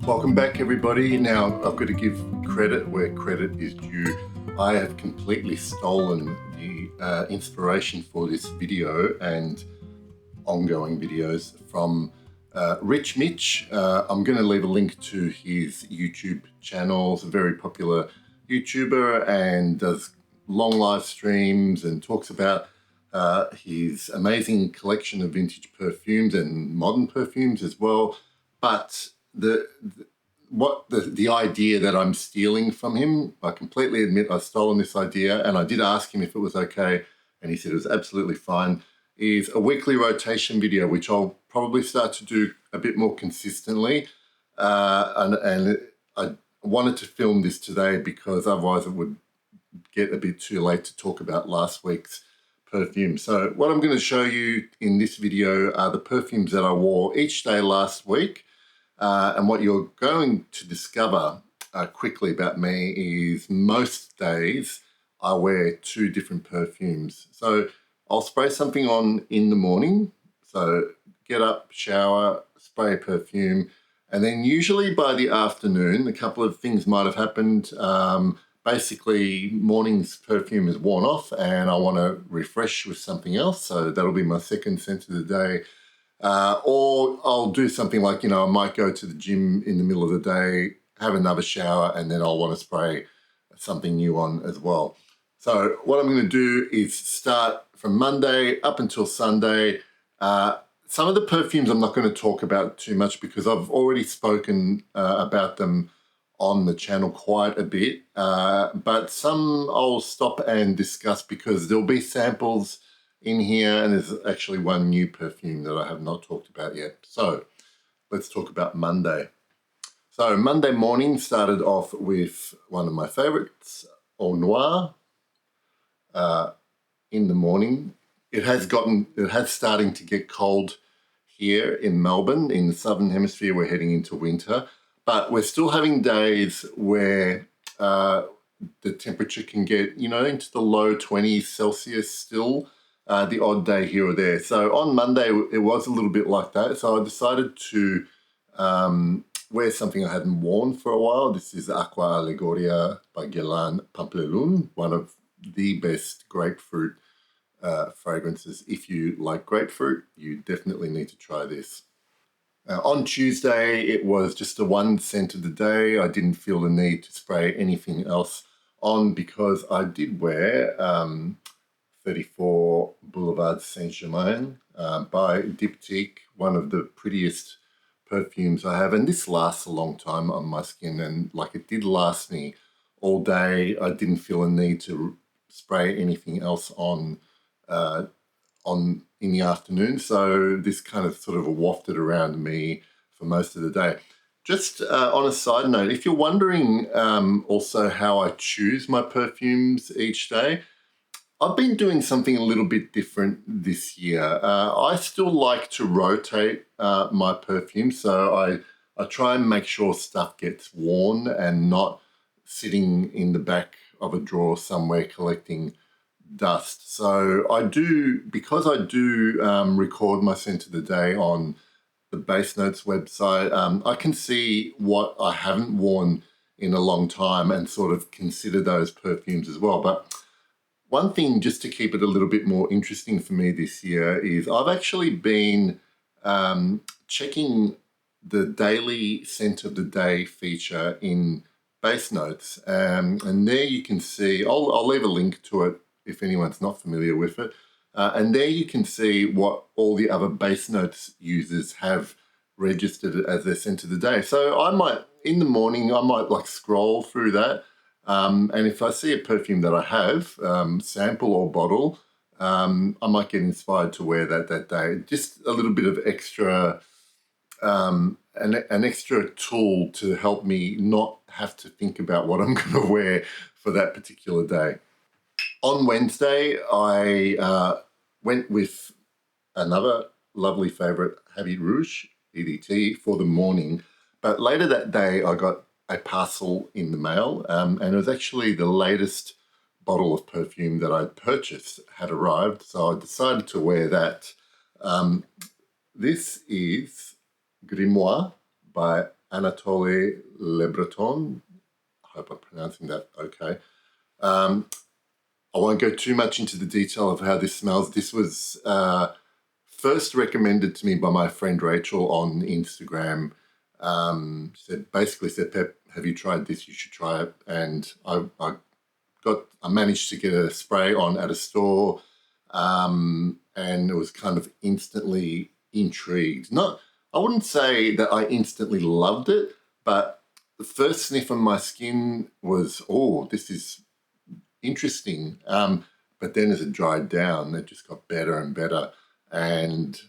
Welcome back, everybody. Now, I've got to give credit where credit is due. I have completely stolen the inspiration for this video and ongoing videos from Rich Mitch. I'm going to leave a link to his YouTube channel. He's a very popular YouTuber and does long live streams and talks about his amazing collection of vintage perfumes and modern perfumes as well. But the idea that I'm stealing from him, I completely admit I've stolen this idea, and I did ask him if it was okay, and he said it was absolutely fine, is a weekly rotation video, which I'll probably start to do a bit more consistently. And I wanted to film this today because otherwise it would get a bit too late to talk about last week's perfume. So what I'm going to show you in this video are the perfumes that I wore each day last week. And what you're going to discover quickly about me is most days I wear two different perfumes. So I'll spray something on in the morning. So get up, shower, spray perfume. And then usually by the afternoon, a couple of things might have happened. Basically, morning's perfume is worn off and I want to refresh with something else. So that'll be my second scent of the day. Or I'll do something like, I might go to the gym in the middle of the day, have another shower, and then I'll want to spray something new on as well. So what I'm going to do is start from Monday up until Sunday. Some of the perfumes I'm not going to talk about too much because I've already spoken about them on the channel quite a bit. But some I'll stop and discuss because there'll be samples in here, and there's actually one new perfume that I have not talked about yet. So let's talk about Monday. So Monday morning started off with one of my favorites, Au Noir. In the morning, it has starting to get cold here in Melbourne. In the Southern Hemisphere, we're heading into winter, but we're still having days where the temperature can get, into the low 20s Celsius still. The odd day here or there. So on Monday, it was a little bit like that. So I decided to wear something I hadn't worn for a while. This is Aqua Allegoria by Guerlain Pampelune, one of the best grapefruit fragrances. If you like grapefruit, you definitely need to try this. On Tuesday, it was just a one scent of the day. I didn't feel the need to spray anything else on because I did wear 34 Boulevard Saint-Germain by Diptyque, one of the prettiest perfumes I have. And this lasts a long time on my skin, and like it did last me all day. I didn't feel a need to spray anything else on in the afternoon. So this kind of sort of wafted around me for most of the day. Just on a side note, if you're wondering also how I choose my perfumes each day, I've been doing something a little bit different this year. I still like to rotate my perfume, so I try and make sure stuff gets worn and not sitting in the back of a drawer somewhere collecting dust. So because I do record my scent of the day on the Basenotes website, I can see what I haven't worn in a long time and sort of consider those perfumes as well. But one thing, just to keep it a little bit more interesting for me this year, is I've actually been checking the daily scent of the day feature in Basenotes. And there you can see, I'll leave a link to it if anyone's not familiar with it. And there you can see what all the other Basenotes users have registered as their scent of the day. So in the morning, I might like scroll through that. And if I see a perfume that I have, sample or bottle, I might get inspired to wear that day. Just a little bit of extra, an extra tool to help me not have to think about what I'm going to wear for that particular day. On Wednesday, I went with another lovely favorite, Habit Rouge, EDT, for the morning. But later that day, I got a parcel in the mail, and it was actually the latest bottle of perfume that I'd purchased had arrived, so I decided to wear that. This is Grimoire by Anatole Le Breton. I hope I'm pronouncing that okay. I won't go too much into the detail of how this smells. This was first recommended to me by my friend Rachel on Instagram. Basically said, Pep, have you tried this? You should try it. And I managed to get a spray on at a store, and it was kind of instantly intrigued. I wouldn't say that I instantly loved it, but the first sniff on my skin was, oh, this is interesting. But then as it dried down, it just got better and better. And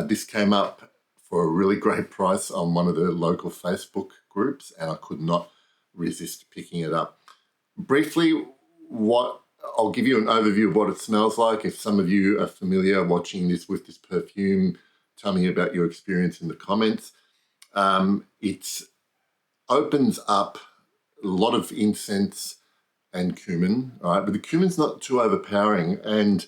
this came up for a really great price on one of the local Facebook groups, and I could not resist picking it up. Briefly, I'll give you an overview of what it smells like. If some of you are familiar watching this with this perfume, tell me about your experience in the comments. It opens up a lot of incense and cumin, all right, but the cumin's not too overpowering. And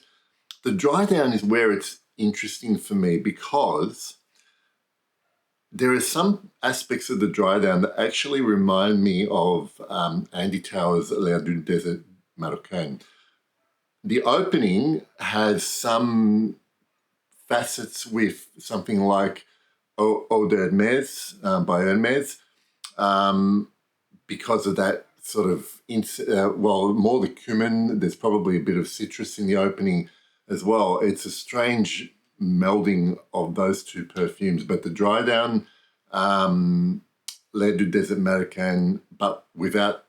the dry down is where it's interesting for me, because there are some aspects of the dry down that actually remind me of Andy Tauer's L'air du Desert Marocain. The opening has some facets with something like Eau d'Hermès by Hermès, because of that sort of, more the cumin. There's probably a bit of citrus in the opening as well. It's a strange melding of those two perfumes, but the dry down, L'air du Desert Marocain, but without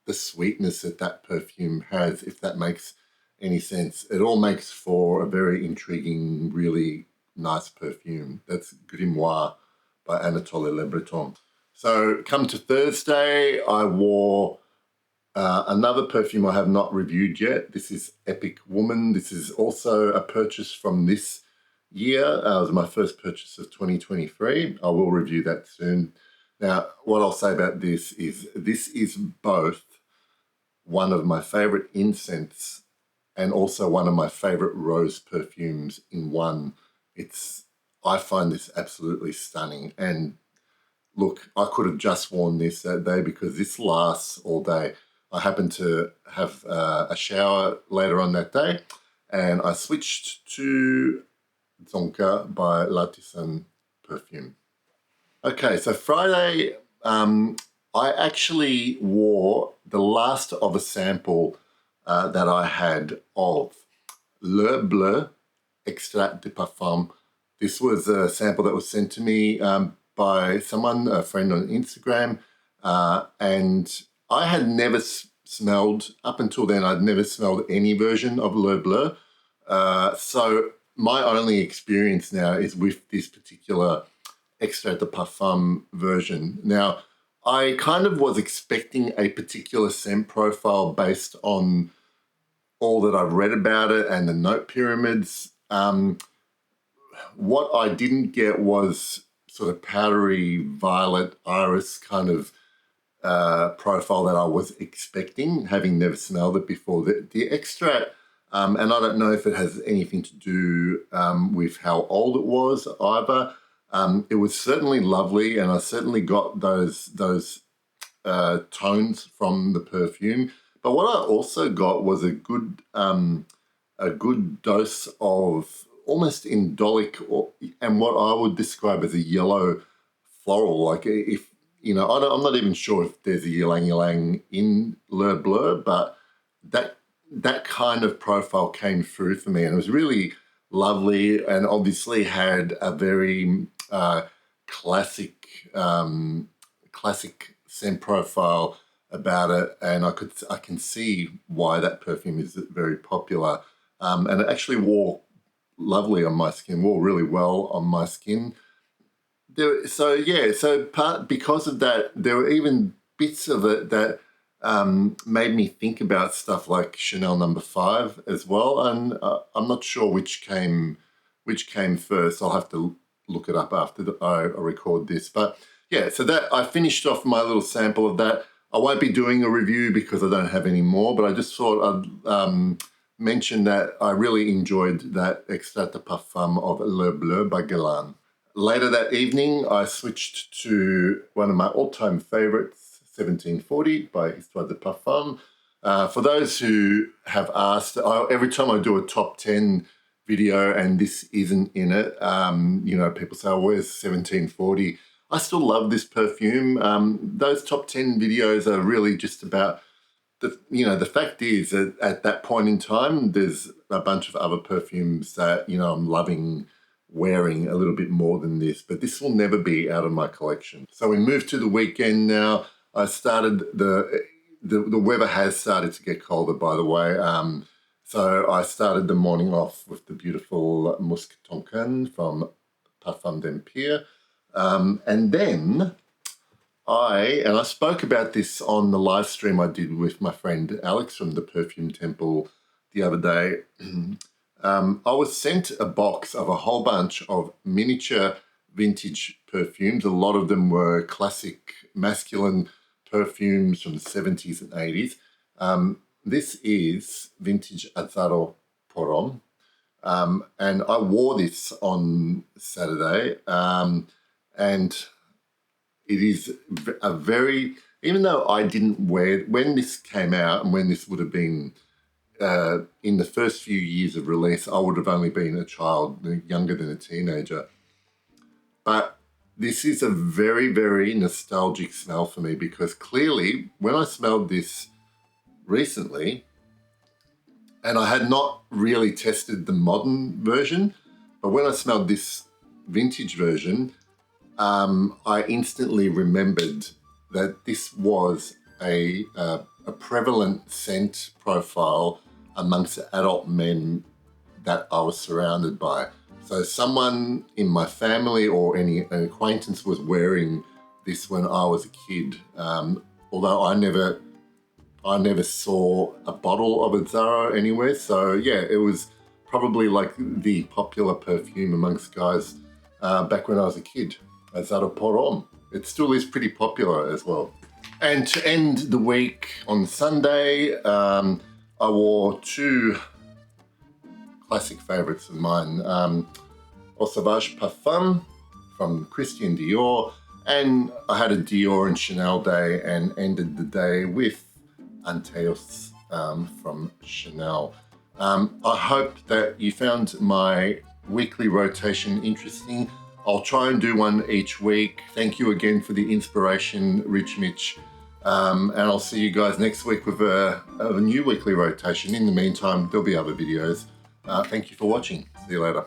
the sweetness that perfume has, if that makes any sense. It all makes for a very intriguing, really nice perfume. That's Grimoire by Anatole Le Breton. So come to Thursday, I wore another perfume I have not reviewed yet. This is Epic Woman. This is also a purchase from this year. It was my first purchase of 2023. I will review that soon. Now, what I'll say about this is both one of my favorite incense and also one of my favorite rose perfumes in one. I find this absolutely stunning. And look, I could have just worn this that day because this lasts all day. I happened to have a shower later on that day, and I switched to Zonka by L'artisan perfume. Okay, so Friday, I actually wore the last of a sample that I had of Le Bleu Extrait de Parfum. This was a sample that was sent to me by someone, a friend on Instagram, and I had never smelled, up until then, I'd never smelled any version of Le Bleu. So my only experience now is with this particular Extrait de Parfum version. Now, I kind of was expecting a particular scent profile based on all that I've read about it and the note pyramids. What I didn't get was sort of powdery violet iris kind of profile that I was expecting, having never smelled it before. The extract, and I don't know if it has anything to do with how old it was either. It was certainly lovely, and I certainly got those tones from the perfume. But what I also got was a good dose of almost indolic, and what I would describe as a yellow floral. Like, if I'm not even sure if there's a ylang ylang in Le Bleu, but that kind of profile came through for me, and it was really lovely, and obviously had a very classic scent profile about it, and I can see why that perfume is very popular, and it actually wore lovely on my skin, wore really well on my skin. Because of that, there were even bits of it that made me think about stuff like Chanel No. 5 as well, and I'm not sure which came first. I'll have to look it up after I record this. But yeah, so that I finished off my little sample of that. I won't be doing a review because I don't have any more, but I just thought I'd mention that I really enjoyed that Extrait de Parfum of Le Bleu by Guerlain. later that evening, I switched to one of my all-time favorites, 1740 by Histoire de Parfum. For those who have asked, every time I do a top 10 video and this isn't in it, you know, people say, oh, where's 1740? I still love this perfume. Those top 10 videos are really just about, the fact is that at that point in time, there's a bunch of other perfumes that, you know, I'm loving wearing a little bit more than this, but this will never be out of my collection. So we move to the weekend now. I started the weather has started to get colder, by the way. So I started the morning off with the beautiful Musc Tonkin from Parfum d'Empire. And then I spoke about this on the live stream I did with my friend Alex from the Perfume Temple the other day. I was sent a box of a whole bunch of miniature vintage perfumes. A lot of them were classic masculine perfumes from the 70s and 80s. This is vintage Azzaro Porom. And I wore this on Saturday. And it is a very, even though I didn't wear it, when this came out and when this would have been in the first few years of release, I would have only been a child, younger than a teenager. But this is a very, very nostalgic smell for me because clearly when I smelled this recently, and I had not really tested the modern version, but when I smelled this vintage version, I instantly remembered that this was a prevalent scent profile amongst the adult men that I was surrounded by. So someone in my family or an acquaintance was wearing this when I was a kid. Although I never saw a bottle of Azzaro anywhere. So yeah, it was probably like the popular perfume amongst guys back when I was a kid. Azzaro Porom. It still is pretty popular as well. And to end the week on Sunday, I wore two classic favorites of mine. Au Sauvage Parfum from Christian Dior, and I had a Dior and Chanel day and ended the day with Anteos from Chanel. I hope that you found my weekly rotation interesting. I'll try and do one each week. Thank you again for the inspiration, Rich Mitch. And I'll see you guys next week with a new weekly rotation. In the meantime, there'll be other videos. Thank you for watching. See you later.